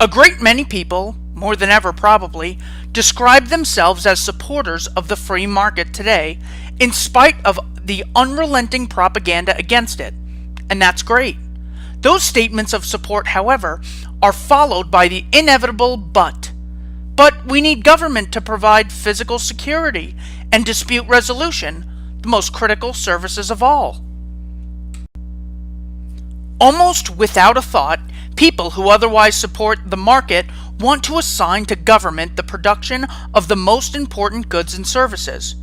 A great many people, more than ever probably, describe themselves as supporters of the free market today, in spite of the unrelenting propaganda against it. And that's great. Those statements of support, however, are followed by the inevitable but. But we need government to provide physical security and dispute resolution, the most critical services of all. Almost without a thought, people who otherwise support the market want to assign to government the production of the most important goods and services.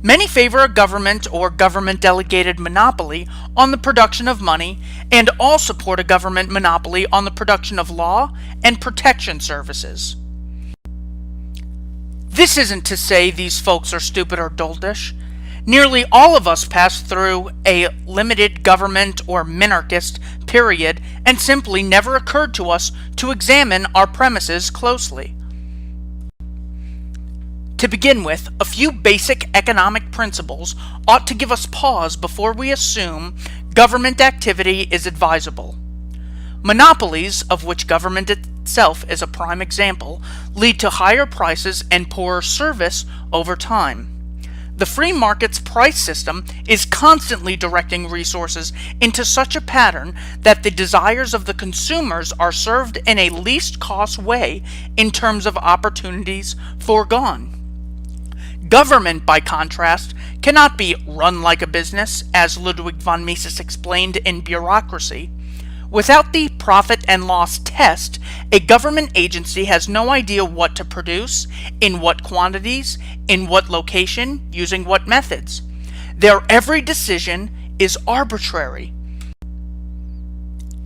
Many favor a government or government-delegated monopoly on the production of money, and all support a government monopoly on the production of law and protection services. This isn't to say these folks are stupid or doltish. Nearly all of us pass through a limited government or minarchist period, and simply never occurred to us to examine our premises closely. To begin with, a few basic economic principles ought to give us pause before we assume government activity is advisable. Monopolies, of which government itself is a prime example, lead to higher prices and poorer service over time. The free market's price system is constantly directing resources into such a pattern that the desires of the consumers are served in a least cost way in terms of opportunities foregone. Government, by contrast, cannot be run like a business, as Ludwig von Mises explained in Bureaucracy. Without the profit and loss test, a government agency has no idea what to produce, in what quantities, in what location, using what methods. Their every decision is arbitrary.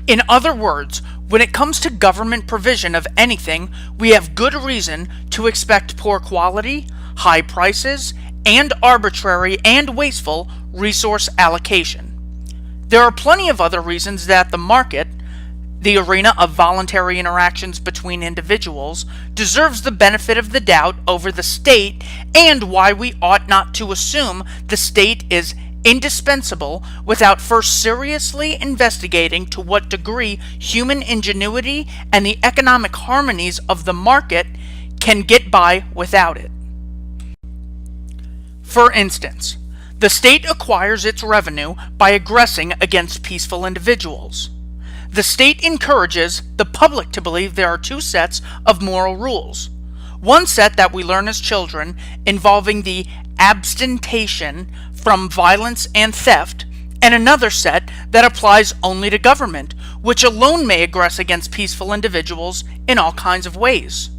In other words, when it comes to government provision of anything, we have good reason to expect poor quality, high prices, and arbitrary and wasteful resource allocation. There are plenty of other reasons that the market, the arena of voluntary interactions between individuals, deserves the benefit of the doubt over the state, and why we ought not to assume the state is indispensable without first seriously investigating to what degree human ingenuity and the economic harmonies of the market can get by without it. For instance, the state acquires its revenue by aggressing against peaceful individuals. The state encourages the public to believe there are two sets of moral rules. One set that we learn as children, involving the abstention from violence and theft, and another set that applies only to government, which alone may aggress against peaceful individuals in all kinds of ways.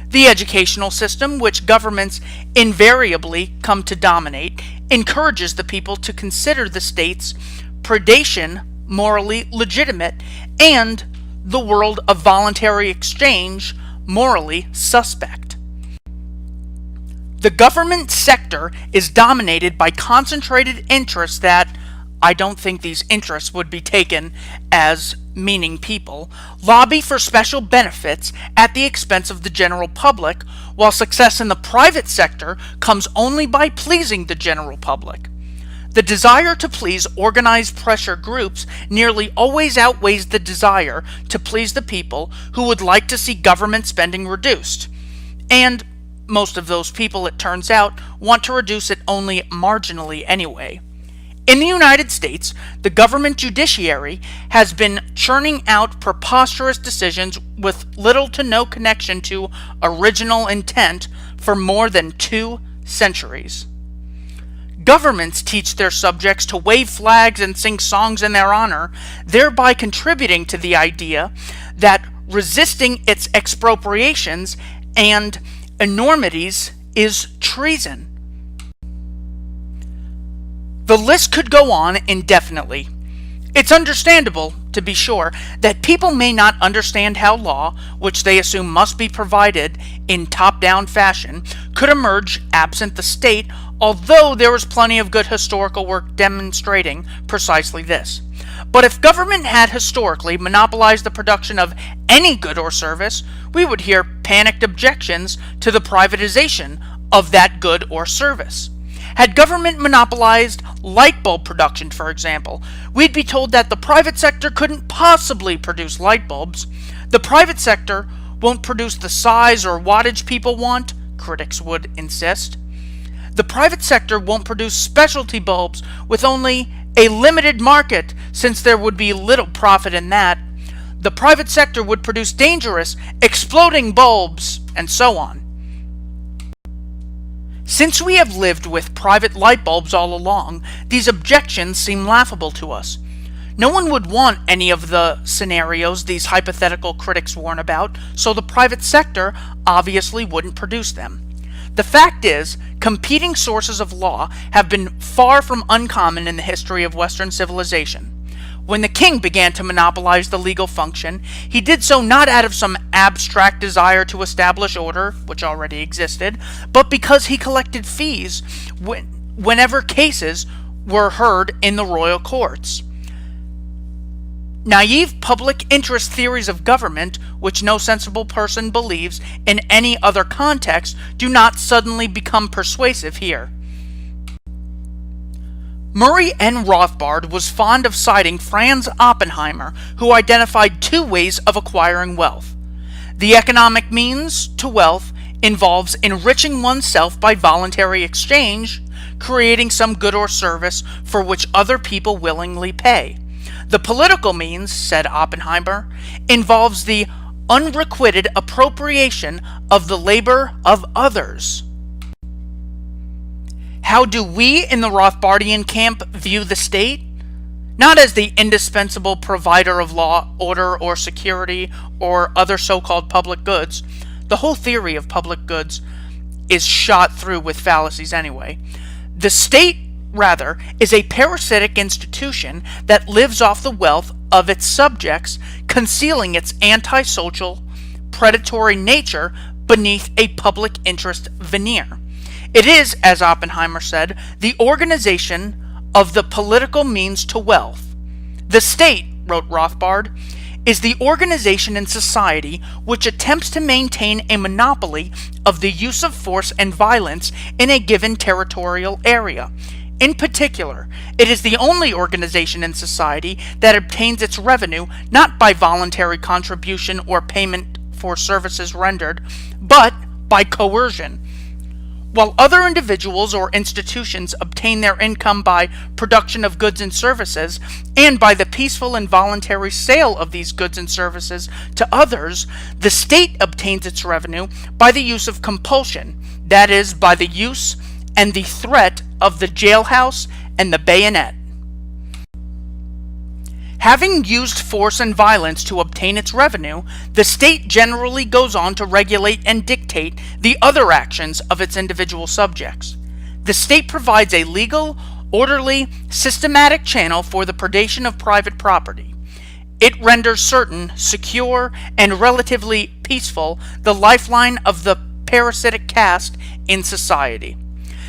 The educational system, which governments invariably come to dominate, encourages the people to consider the state's predation morally legitimate and the world of voluntary exchange morally suspect. The government sector is dominated by concentrated interests that, I don't think these interests would be taken as meaning people, lobby for special benefits at the expense of the general public, while success in the private sector comes only by pleasing the general public. The desire to please organized pressure groups nearly always outweighs the desire to please the people who would like to see government spending reduced. And most of those people, it turns out, want to reduce it only marginally anyway. In the United States, the government judiciary has been churning out preposterous decisions with little to no connection to original intent for more than 2 centuries. Governments teach their subjects to wave flags and sing songs in their honor, thereby contributing to the idea that resisting its expropriations and enormities is treason. The list could go on indefinitely. It's understandable, to be sure, that people may not understand how law, which they assume must be provided in top-down fashion, could emerge absent the state, although there is plenty of good historical work demonstrating precisely this. But if government had historically monopolized the production of any good or service, we would hear panicked objections to the privatization of that good or service. Had government monopolized light bulb production, for example, we'd be told that the private sector couldn't possibly produce light bulbs. The private sector won't produce the size or wattage people want, critics would insist. The private sector won't produce specialty bulbs with only a limited market, since there would be little profit in that. The private sector would produce dangerous, exploding bulbs, and so on. Since we have lived with private light bulbs all along, these objections seem laughable to us. No one would want any of the scenarios these hypothetical critics warn about, so the private sector obviously wouldn't produce them. The fact is, competing sources of law have been far from uncommon in the history of Western civilization. When the king began to monopolize the legal function, he did so not out of some abstract desire to establish order, which already existed, but because he collected fees whenever cases were heard in the royal courts. Naive public interest theories of government, which no sensible person believes in any other context, do not suddenly become persuasive here. Murray N. Rothbard was fond of citing Franz Oppenheimer, who identified two ways of acquiring wealth. The economic means to wealth involves enriching oneself by voluntary exchange, creating some good or service for which other people willingly pay. The political means, said Oppenheimer, involves the unrequited appropriation of the labor of others. How do we in the Rothbardian camp view the state? Not as the indispensable provider of law, order, or security, or other so-called public goods. The whole theory of public goods is shot through with fallacies anyway. The state, rather, is a parasitic institution that lives off the wealth of its subjects, concealing its antisocial, predatory nature beneath a public interest veneer. It is, as Oppenheimer said, the organization of the political means to wealth. The state, wrote Rothbard, is the organization in society which attempts to maintain a monopoly of the use of force and violence in a given territorial area. In particular, it is the only organization in society that obtains its revenue not by voluntary contribution or payment for services rendered, but by coercion. While other individuals or institutions obtain their income by production of goods and services, and by the peaceful and voluntary sale of these goods and services to others, the state obtains its revenue by the use of compulsion, that is, by the use and the threat of the jailhouse and the bayonet. Having used force and violence to obtain its revenue, the state generally goes on to regulate and dictate the other actions of its individual subjects. The state provides a legal, orderly, systematic channel for the predation of private property. It renders certain, secure, and relatively peaceful the lifeline of the parasitic caste in society.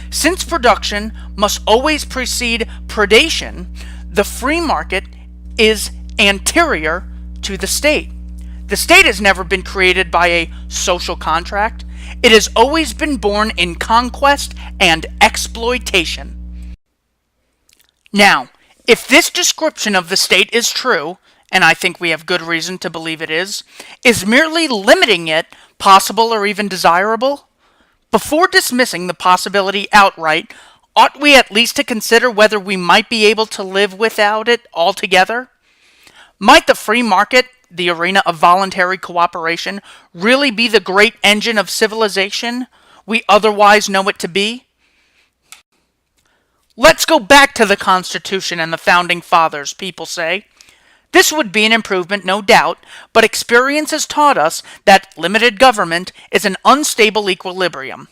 Since production must always precede predation, the free market is anterior to the state. The state has never been created by a social contract. It has always been born in conquest and exploitation. Now, if this description of the state is true, and I think we have good reason to believe it is merely limiting it possible or even desirable? Before dismissing the possibility outright, ought we at least to consider whether we might be able to live without it altogether? Might the free market, the arena of voluntary cooperation, really be the great engine of civilization we otherwise know it to be? Let's go back to the Constitution and the Founding Fathers, people say. This would be an improvement, no doubt, but experience has taught us that limited government is an unstable equilibrium.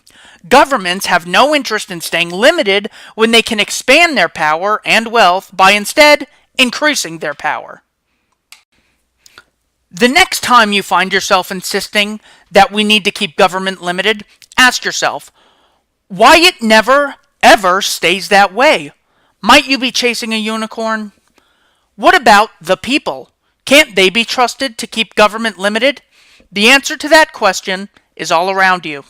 Governments have no interest in staying limited when they can expand their power and wealth by instead increasing their power. The next time you find yourself insisting that we need to keep government limited, ask yourself, why it never, ever stays that way? Might you be chasing a unicorn? What about the people? Can't they be trusted to keep government limited? The answer to that question is all around you.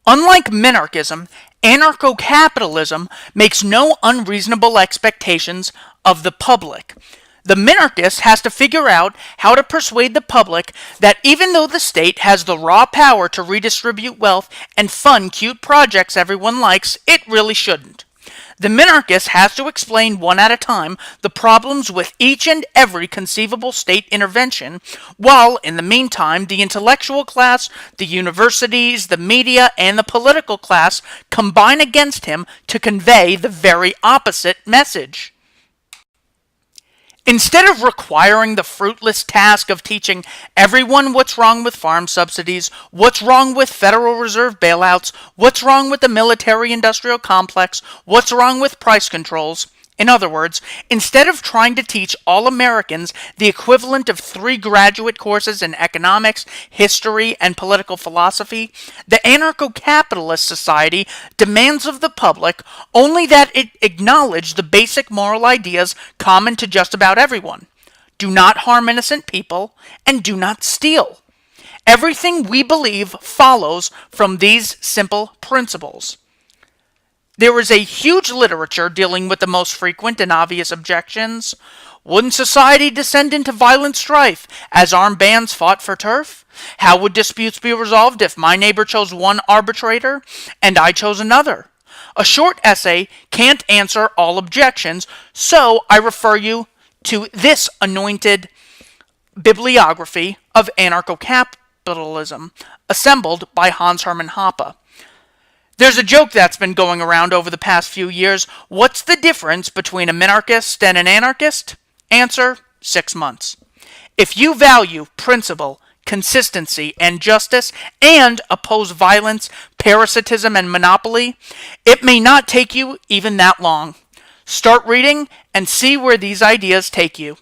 Unlike minarchism, anarcho-capitalism makes no unreasonable expectations of the public. The minarchist has to figure out how to persuade the public that even though the state has the raw power to redistribute wealth and fund cute projects everyone likes, it really shouldn't. The minarchist has to explain one at a time the problems with each and every conceivable state intervention, while, in the meantime, the intellectual class, the universities, the media, and the political class combine against him to convey the very opposite message. Instead of requiring the fruitless task of teaching everyone what's wrong with farm subsidies, what's wrong with Federal Reserve bailouts, what's wrong with the military-industrial complex, what's wrong with price controls, in other words, instead of trying to teach all Americans the equivalent of 3 graduate courses in economics, history, and political philosophy, the Anarcho-Capitalist Society demands of the public only that it acknowledge the basic moral ideas common to just about everyone. Do not harm innocent people, and do not steal. Everything we believe follows from these simple principles. There is a huge literature dealing with the most frequent and obvious objections. Wouldn't society descend into violent strife as armed bands fought for turf? How would disputes be resolved if my neighbor chose one arbitrator and I chose another? A short essay can't answer all objections, so I refer you to this anointed bibliography of anarcho-capitalism, assembled by Hans Hermann Hoppe. There's a joke that's been going around over the past few years. What's the difference between a minarchist and an anarchist? Answer, 6 months. If you value principle, consistency, and justice, and oppose violence, parasitism, and monopoly, it may not take you even that long. Start reading and see where these ideas take you.